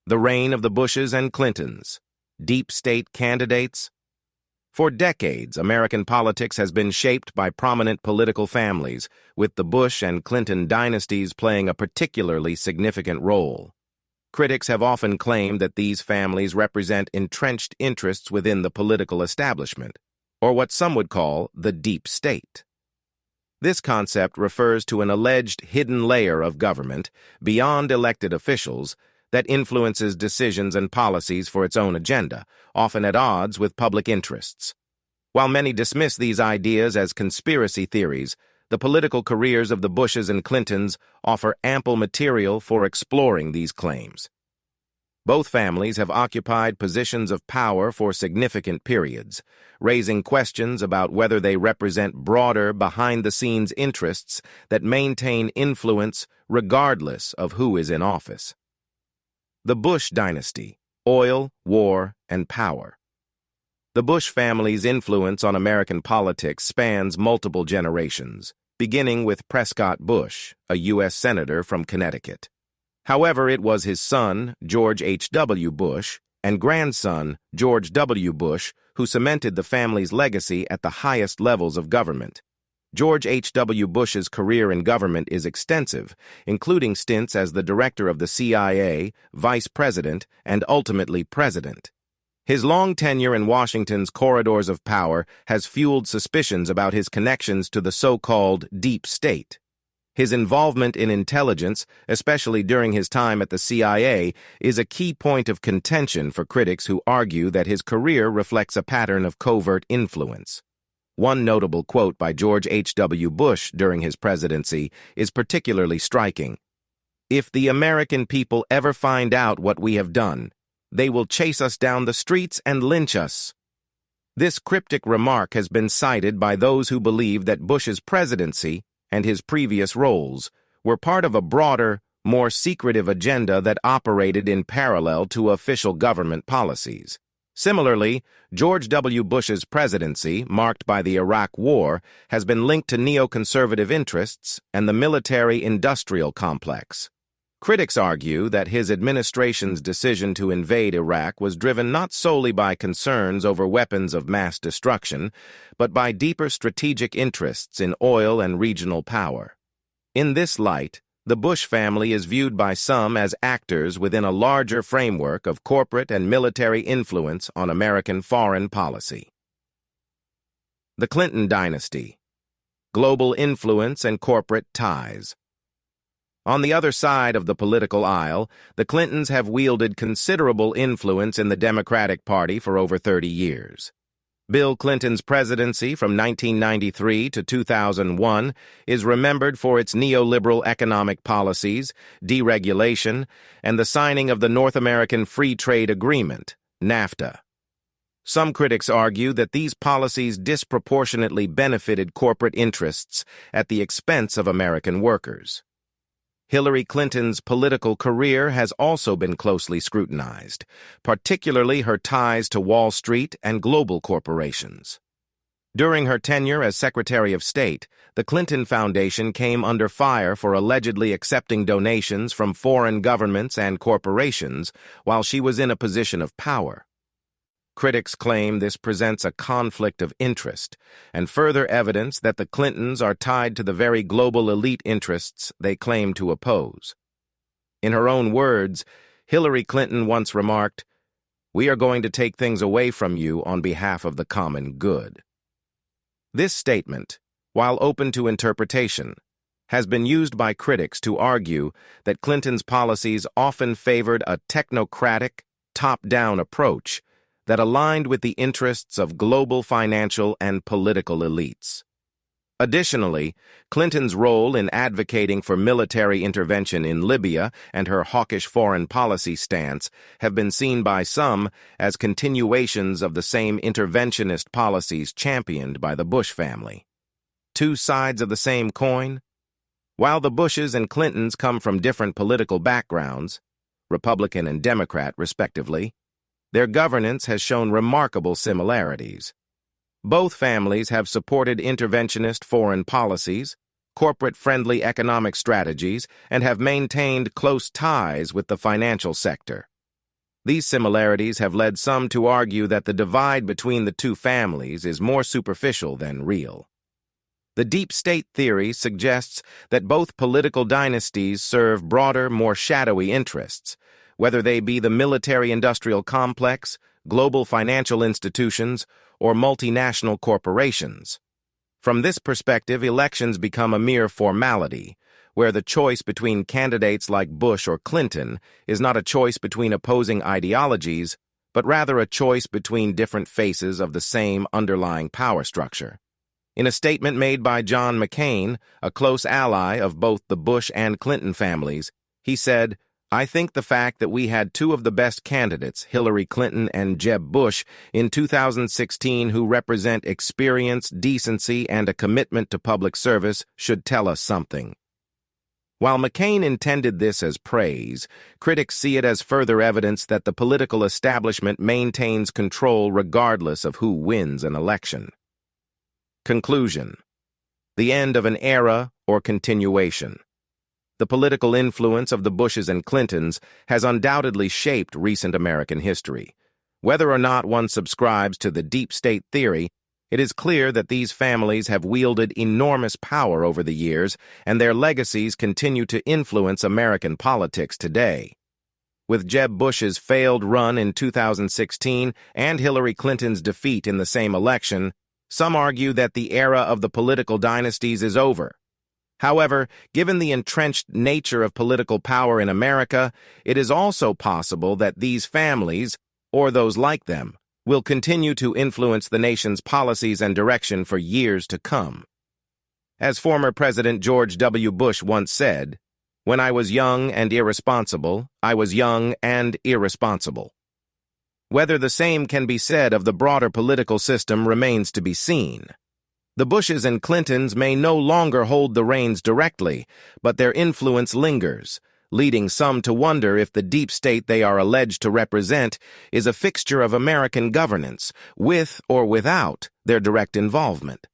The reign of the Bushes and Clintons. Deep state candidates. For decades, American politics has been shaped by prominent political families, with the Bush and Clinton dynasties playing a particularly significant role. Critics have often claimed that these families represent entrenched interests within the political establishment, or what some would call the deep state. This concept refers to an alleged hidden layer of government, beyond elected officials, that influences decisions and policies for its own agenda, often at odds with public interests. While many dismiss these ideas as conspiracy theories, the political careers of the Bushes and Clintons offer ample material for exploring these claims. Both families have occupied positions of power for significant periods, raising questions about whether they represent broader, behind-the-scenes interests that maintain influence regardless of who is in office. The Bush dynasty: oil, war, and power. The Bush family's influence on American politics spans multiple generations, beginning with Prescott Bush, a U.S. Senator from Connecticut. However, it was his son, George H.W. Bush, and grandson, George W. Bush, who cemented the family's legacy at the highest levels of government. George H.W. Bush's career in government is extensive, including stints as the director of the CIA, vice president, and ultimately president. His long tenure in Washington's corridors of power has fueled suspicions about his connections to the so-called deep state. His involvement in intelligence, especially during his time at the CIA, is a key point of contention for critics who argue that his career reflects a pattern of covert influence. One notable quote by George H.W. Bush during his presidency is particularly striking. "If the American people ever find out what we have done, they will chase us down the streets and lynch us." This cryptic remark has been cited by those who believe that Bush's presidency and his previous roles were part of a broader, more secretive agenda that operated in parallel to official government policies. Similarly, George W. Bush's presidency, marked by the Iraq War, has been linked to neoconservative interests and the military-industrial complex. Critics argue that his administration's decision to invade Iraq was driven not solely by concerns over weapons of mass destruction, but by deeper strategic interests in oil and regional power. In this light, the Bush family is viewed by some as actors within a larger framework of corporate and military influence on American foreign policy. The Clinton dynasty: global influence and corporate ties. On the other side of the political aisle, the Clintons have wielded considerable influence in the Democratic Party for over 30 years. Bill Clinton's presidency from 1993 to 2001 is remembered for its neoliberal economic policies, deregulation, and the signing of the North American Free Trade Agreement, NAFTA. Some critics argue that these policies disproportionately benefited corporate interests at the expense of American workers. Hillary Clinton's political career has also been closely scrutinized, particularly her ties to Wall Street and global corporations. During her tenure as Secretary of State, the Clinton Foundation came under fire for allegedly accepting donations from foreign governments and corporations while she was in a position of power. Critics claim this presents a conflict of interest and further evidence that the Clintons are tied to the very global elite interests they claim to oppose. In her own words, Hillary Clinton once remarked, "We are going to take things away from you on behalf of the common good." This statement, while open to interpretation, has been used by critics to argue that Clinton's policies often favored a technocratic, top-down approach that aligned with the interests of global financial and political elites. Additionally, Clinton's role in advocating for military intervention in Libya and her hawkish foreign policy stance have been seen by some as continuations of the same interventionist policies championed by the Bush family. Two sides of the same coin? While the Bushes and Clintons come from different political backgrounds, Republican and Democrat respectively, their governance has shown remarkable similarities. Both families have supported interventionist foreign policies, corporate-friendly economic strategies, and have maintained close ties with the financial sector. These similarities have led some to argue that the divide between the two families is more superficial than real. The deep state theory suggests that both political dynasties serve broader, more shadowy interests, whether they be the military-industrial complex, global financial institutions, or multinational corporations. From this perspective, elections become a mere formality, where the choice between candidates like Bush or Clinton is not a choice between opposing ideologies, but rather a choice between different faces of the same underlying power structure. In a statement made by John McCain, a close ally of both the Bush and Clinton families, he said, "I think the fact that we had two of the best candidates, Hillary Clinton and Jeb Bush, in 2016 who represent experience, decency, and a commitment to public service should tell us something." While McCain intended this as praise, critics see it as further evidence that the political establishment maintains control regardless of who wins an election. Conclusion: the end of an era or continuation. The political influence of the Bushes and Clintons has undoubtedly shaped recent American history. Whether or not one subscribes to the deep state theory, it is clear that these families have wielded enormous power over the years, and their legacies continue to influence American politics today. With Jeb Bush's failed run in 2016 and Hillary Clinton's defeat in the same election, some argue that the era of the political dynasties is over. However, given the entrenched nature of political power in America, it is also possible that these families, or those like them, will continue to influence the nation's policies and direction for years to come. As former President George W. Bush once said, "When I was young and irresponsible, I was young and irresponsible." Whether the same can be said of the broader political system remains to be seen. The Bushes and Clintons may no longer hold the reins directly, but their influence lingers, leading some to wonder if the deep state they are alleged to represent is a fixture of American governance, with or without their direct involvement.